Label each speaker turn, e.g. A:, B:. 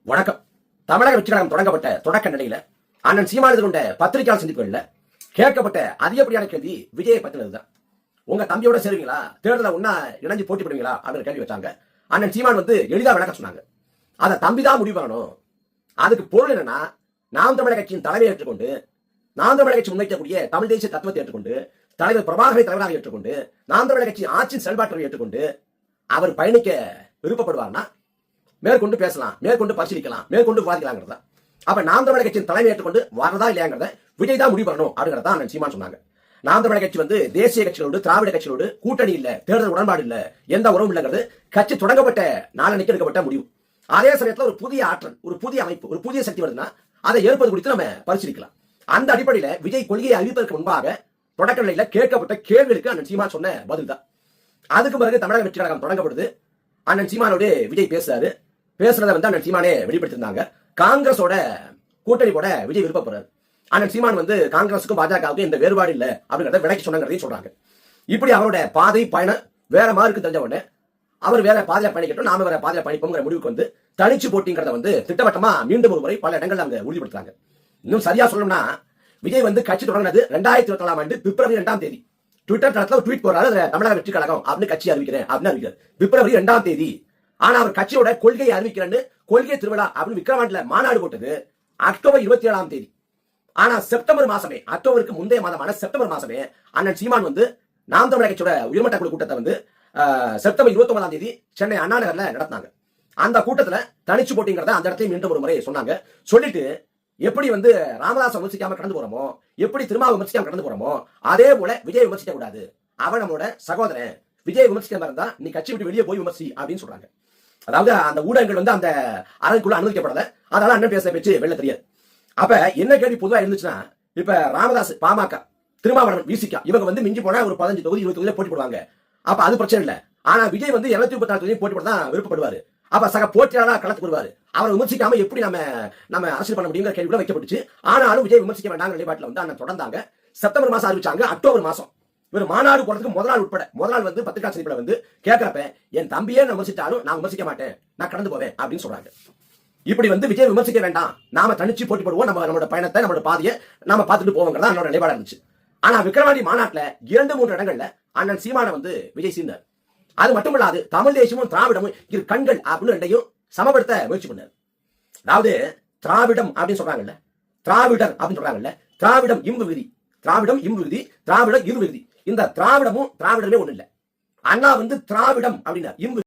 A: வணக்கம். தமிழக வெற்றிக்கழகம் தொடங்கப்பட்ட தொடக்க நிலையில அண்ணன் சீமானது கொண்ட பத்திரிகையாளர் சந்திப்புகள்ல கேட்கப்பட்ட அதிகப்படியான கேள்வி விஜயை பத்தினதுதான். உங்க தம்பியோட சேருவீங்களா, தேர்தல ஒன்னா இணைஞ்சு போட்டி போடுவீங்களா அப்படின்னு கேள்வி வச்சாங்க. அண்ணன் சீமான் எளிதா விளக்க சொன்னாங்க. அதை தம்பி தான் முடிவு பண்ணணும். அதுக்கு பொருள் என்னன்னா, நாம் தமிழக கட்சியின் தலைமையை ஏற்றுக்கொண்டு, நாம் தமிழக கட்சி முன்வைக்கக்கூடிய தமிழ் தேசிய தத்துவத்தை ஏற்றுக்கொண்டு, தலைவர் பிரபாகரை தலைவராக ஏற்றுக்கொண்டு, நாம் தமிழக கட்சி ஆட்சியின் செயல்பாட்டை ஏற்றுக்கொண்டு அவர் பயணிக்க விருப்பப்படுவார்னா மேற்கொண்டு பேசலாம், மேற்கொண்டு பரிசீலிக்கலாம், மேற்கொண்டு விவாதிக்கலாங்கிறதா. அப்ப நாம் தமிழக கட்சியின் தலைமை ஏற்றுக்கொண்டு வரதா இல்லையாங்கிறத விஜய் தான் முடிவு பண்ணணும் அப்படிங்கிறதா அண்ணன் சீமான் சொன்னாங்க. நாம் தமிழக கட்சி தேசிய கட்சிகளோடு திராவிட கட்சிகளோடு கூட்டணி இல்ல, தேர்தல் உடன்பாடு இல்ல, எந்த உறவும் இல்லைங்கிறது கட்சி தொடங்கப்பட்ட நாளன்னைக்கு எடுக்கப்பட்ட முடிவு. அதே சமயத்தில் ஒரு புதிய ஆற்றல், ஒரு புதிய அமைப்பு, ஒரு புதிய சக்தி வருதுன்னா அதை ஏற்பது குறித்து நம்ம பரிசீலிக்கலாம். அந்த அடிப்படையில் விஜய் கொள்கையை அறிவிப்பதற்கு முன்பாக தொடக்க நிலையில கேட்கப்பட்ட கேள்விகளுக்கு அண்ணன் சீமான் சொன்ன பதில் தான். அதுக்கு பிறகு தமிழக வெற்றி கழகம் தொடங்கப்படுது. அண்ணன் சீமானோடு விஜய் பேசுறாரு. பேசுறத அண்ணன் சீமானே வெளிப்படுத்திருந்தாங்க. காங்கிரஸோட கூட்டணி போட விஜய் விருப்பப்படுறாரு. அண்ணன் சீமான் காங்கிரஸுக்கும் பாஜகவுக்கும் எந்த வேறுபாடு இல்லை அப்படிங்கிறத விலைக்கு சொன்னாங்கிறதையும் சொல்றாங்க. இப்படி அவரோட பாதை பயணம் வேற மாதிரி தெரிஞ்ச உடனே அவர் வேற பாதையில பயணிக்கட்டும், நாம வேற பாதையில பயணிப்போங்கிற முடிவுக்கு தனிச்சு போட்டிங்கிறத திட்டவட்டமா மீண்டும் ஒரு முறை பல இடங்கள்ல அவங்க உறுதிப்படுத்துறாங்க. இன்னும் சரியா சொல்லணும்னா, விஜய் கட்சி தொடங்கினது 2024 ஆண்டு பிப்ரவரி 2ஆம் தேதி. ட்விட்டர் தளத்துல ஒரு ட்வீட் போறாரு, தமிழக வெற்றி கழகம் அப்படின்னு கட்சி அறிவிக்கிறேன் அப்படின்னு அறிவிக்கிறார். பிப்ரவரி 2ஆம் தேதி. ஆனா அவர் கட்சியோட கொள்கையை அறிவிக்கிறேன்னு கொள்கை திருவிழா அப்படின்னு விக்கிரவாண்டில மாநாடு போட்டது அக்டோபர் 27ஆம் தேதி. ஆனா செப்டம்பர் மாசமே, அக்டோபருக்கு முந்தைய மாதமான செப்டம்பர் மாசமே அண்ணன் சீமான் நாம் தமிழக கட்சியோட உயர்மட்ட குழு கூட்டத்தை செப்டம்பர் 29ஆம் தேதி சென்னை அண்ணா நகர்ல நடத்தினாங்க. அந்த கூட்டத்துல தனிச்சு போட்டிங்கிறத அந்த இடத்தையும் மீண்டும் ஒரு முறை சொன்னாங்க. சொல்லிட்டு எப்படி ராமதாஸ் விமர்சிக்காம கடந்து போறோமோ, எப்படி திரும்ப விமர்சிக்காம கடந்து போறோமோ, அதே போல விஜய் விமர்சிக்க கூடாது. அவன் நம்மளோட சகோதரன். விஜய் விமர்சிக்காம இருந்தா நீ கட்சி விட்டு வெளியே போய் விமர்சி அப்படின்னு சொல்றாங்க. அதாவது அந்த ஊடகங்கள் அந்த அரங்குக்குள்ள அனுமதிக்கப்படல. அதனால அண்ணன் பேச பேச்சு வெளில தெரியாது. அப்ப என்ன கேள்வி பொதுவா இருந்துச்சுன்னா, இப்ப ராமதாஸ், பாமக, திருமாவளவன், விசிகா இவங்க மிஞ்சி போனா ஒரு 15 தொகுதி 20 தொகுதியில போட்டி போடுவாங்க. அப்ப அது பிரச்சனை இல்ல. ஆனா விஜய் 234 தொகுதியும் போட்டி போட தான் விருப்பப்படுவாரு. அப்ப சக போட்டியாளராக களத்துக்கு வருவாரு. அவரை விமர்சிக்காம எப்படி நம்ம அரசியல் பண்ண முடியுங்கிற கேள்வி கூட வைக்கப்பட்டுச்சு. ஆனாலும் விஜய் விமர்சிக்க வேண்டாம் நிலைப்பாட்டில் அண்ணன் தொடர்ந்தாங்க. செப்டம்பர் மாசம் அறிவிச்சாங்க. அக்டோபர் மாசம் இவர் மாநாடு போறதுக்கு முதல் நாள் உட்பட முதல் நாள் பத்திரிகா சந்திப்புல கேட்கிறப்ப, என் தம்பியே நான் விமர்சித்தாலும் நான் விமர்சிக்க மாட்டேன், நான் கடந்து போவேன் அப்படின்னு சொல்றாங்க. இப்படி விஜய் விமர்சிக்க வேண்டாம், நாம தனிச்சு போட்டி போடுவோம், நம்மளோட பயணத்தை, நம்மளோட பாதையை நாம பார்த்துட்டு போவோங்கிறதா என்னோட நிலைப்பாடு இருந்துச்சு. ஆனா விக்கிரவாண்டி மாநாட்டுல 2-3 இடங்கள்ல அண்ணன் சீமான விஜய் சீர்ந்தார். அது மட்டும் இல்லாது தமிழ் தேசியமும் திராவிடமும் இரு கண்கள் அப்படின்னு ரெண்டையும் சமப்படுத்த முயற்சி பண்ணார். அதாவது திராவிடம் அப்படின்னு சொல்றாங்கல்ல, திராவிடர் அப்படின்னு சொல்றாங்கல்ல, திராவிடம் இம்பு விகுதி, திராவிடம் இம்பு விகுதி, திராவிடம் இரு விகுதி. இந்த திராவிடமும் திராவிடமே ஒண்ணு இல்ல. அண்ணா திராவிடம் அப்படின்னா இம்பு